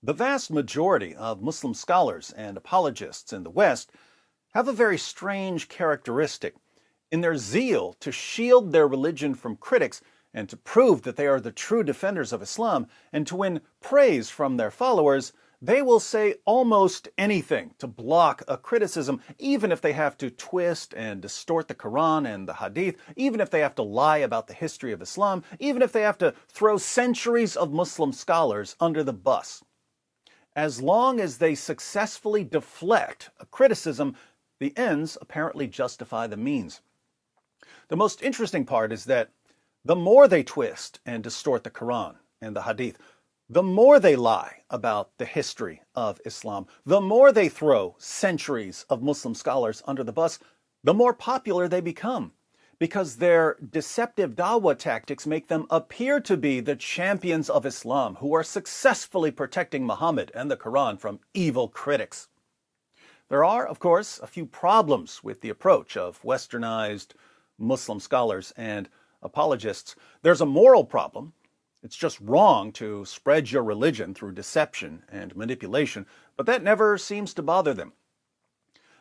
The vast majority of Muslim scholars and apologists in the West have a very strange characteristic. In their zeal to shield their religion from critics and to prove that they are the true defenders of Islam and to win praise from their followers, they will say almost anything to block a criticism, even if they have to twist and distort the Quran and the Hadith, even if they have to lie about the history of Islam, even if they have to throw centuries of Muslim scholars under the bus. As long as they successfully deflect a criticism, the ends apparently justify the means. The most interesting part is that the more they twist and distort the Quran and the Hadith, the more they lie about the history of Islam, the more they throw centuries of Muslim scholars under the bus, the more popular they become, because their deceptive dawah tactics make them appear to be the champions of Islam who are successfully protecting Muhammad and the Quran from evil critics. There are, of course, a few problems with the approach of westernized Muslim scholars and apologists. There's a moral problem. It's just wrong to spread your religion through deception and manipulation, but that never seems to bother them.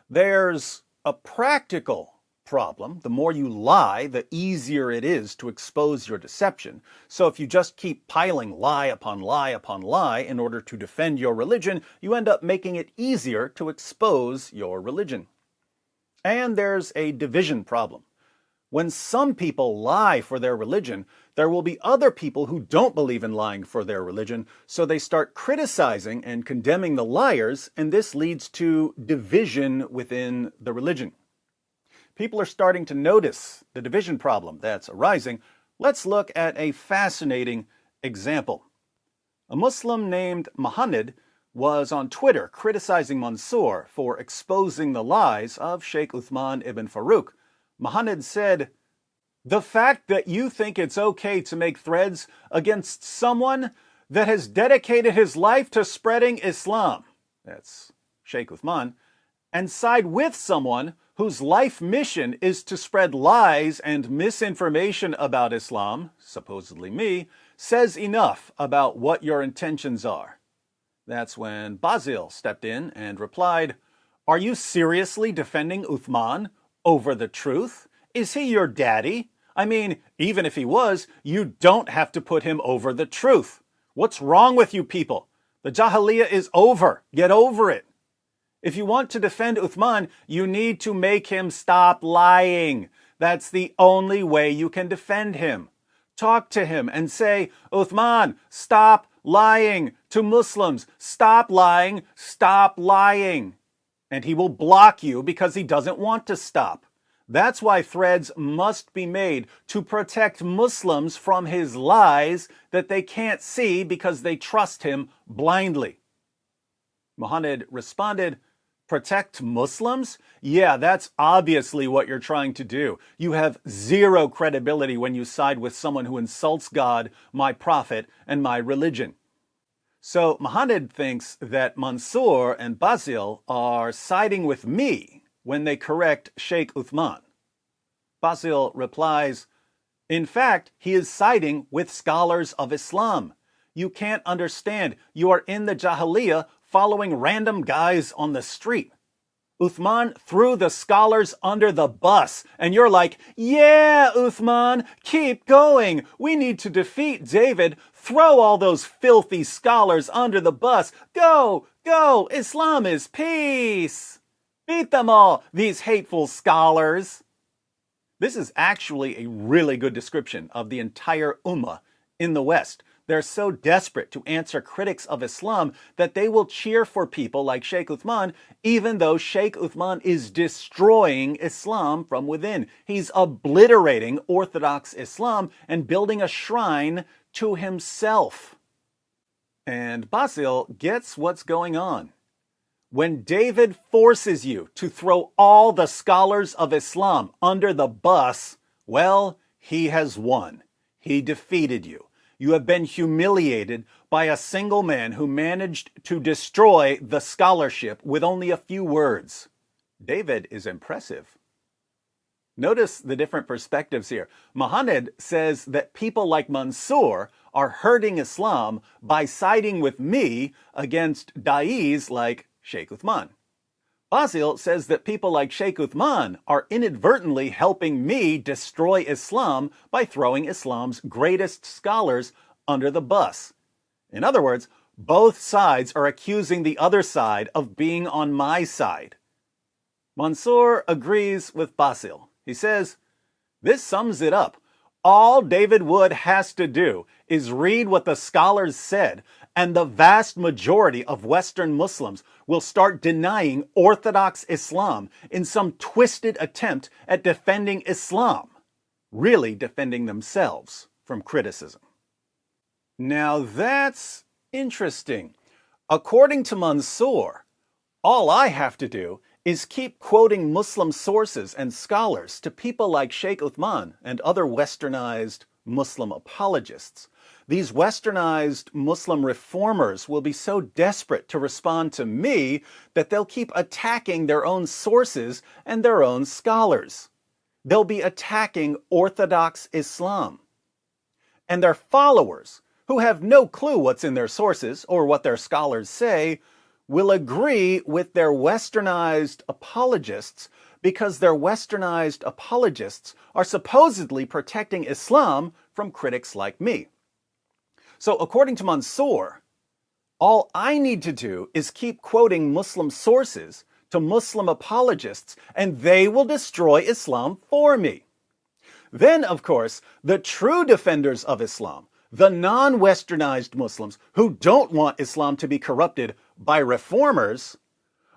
There's a practical problem. The more you lie, the easier it is to expose your deception. So if you just keep piling lie upon lie upon lie in order to defend your religion, you end up making it easier to expose your religion. And there's a division problem. When some people lie for their religion, there will be other people who don't believe in lying for their religion, so they start criticizing and condemning the liars, and this leads to division within the religion. People are starting to notice the division problem that's arising. Let's look at a fascinating example. A Muslim named Muhammad was on Twitter criticizing Mansour for exposing the lies of Sheikh Uthman ibn Farouk. Muhammad said, "The fact that you think it's okay to make threads against someone that has dedicated his life to spreading Islam," that's Sheikh Uthman, "and side with someone whose life mission is to spread lies and misinformation about Islam, supposedly me, says enough about what your intentions are." That's when Basil stepped in and replied, "Are you seriously defending Uthman over the truth? Is he your daddy? I mean, even if he was, you don't have to put him over the truth. What's wrong with you people? The Jahiliyyah is over. Get over it. If you want to defend Uthman, you need to make him stop lying. That's the only way you can defend him. Talk to him and say, Uthman, stop lying to Muslims. Stop lying. Stop lying. And he will block you because he doesn't want to stop. That's why threads must be made to protect Muslims from his lies that they can't see because they trust him blindly." Muhammad responded, "Protect Muslims? Yeah, that's obviously what you're trying to do. You have zero credibility when you side with someone who insults God, my prophet, and my religion." So Muhammad thinks that Mansour and Basil are siding with me when they correct Sheikh Uthman. Basil replies, "In fact, he is siding with scholars of Islam. You can't understand. You are in the Jahiliyyah following random guys on the street. Uthman threw the scholars under the bus, and you're like, yeah, Uthman, keep going. We need to defeat David. Throw all those filthy scholars under the bus. Go, go, Islam is peace. Beat them all, these hateful scholars." This is actually a really good description of the entire Ummah in the West. They're so desperate to answer critics of Islam that they will cheer for people like Sheikh Uthman, even though Sheikh Uthman is destroying Islam from within. He's obliterating orthodox Islam and building a shrine to himself. And Basil gets what's going on. When David forces you to throw all the scholars of Islam under the bus, well, he has won. He defeated you. You have been humiliated by a single man who managed to destroy the scholarship with only a few words. David is impressive. Notice the different perspectives here. Mohammed says that people like Mansour are hurting Islam by siding with me against da'is like Sheikh Uthman. Basil says that people like Sheikh Uthman are inadvertently helping me destroy Islam by throwing Islam's greatest scholars under the bus. In other words, both sides are accusing the other side of being on my side. Mansour agrees with Basil. He says, this sums it up. All David Wood has to do is read what the scholars said, and the vast majority of Western Muslims will start denying Orthodox Islam in some twisted attempt at defending Islam, really defending themselves from criticism. Now that's interesting. According to Mansour, all I have to do is keep quoting Muslim sources and scholars to people like Sheikh Uthman and other westernized Muslim apologists. These westernized Muslim reformers will be so desperate to respond to me that they'll keep attacking their own sources and their own scholars. They'll be attacking Orthodox Islam. And their followers, who have no clue what's in their sources or what their scholars say, will agree with their westernized apologists because their westernized apologists are supposedly protecting Islam from critics like me. So according to Mansour, all I need to do is keep quoting Muslim sources to Muslim apologists, and they will destroy Islam for me. Then, of course, the true defenders of Islam, the non-westernized Muslims who don't want Islam to be corrupted by reformers,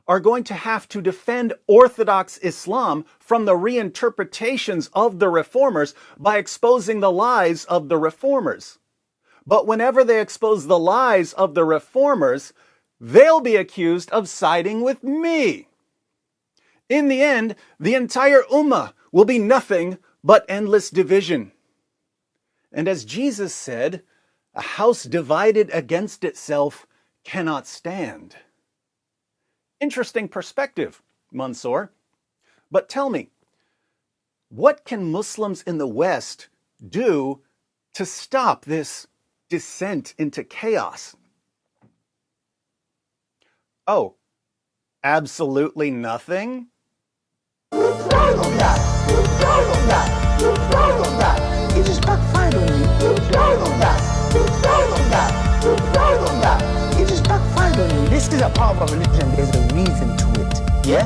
are going to have to defend Orthodox Islam from the reinterpretations of the reformers by exposing the lies of the reformers. But whenever they expose the lies of the reformers, they'll be accused of siding with me. In the end, the entire ummah will be nothing but endless division. And as Jesus said, a house divided against itself cannot stand. Interesting perspective, Mansour. But tell me, what can Muslims in the West do to stop this descent into chaos? Oh, absolutely nothing? It just backfired on you. It just backfired on you. This is a part of our religion. There's a reason to it. Yeah?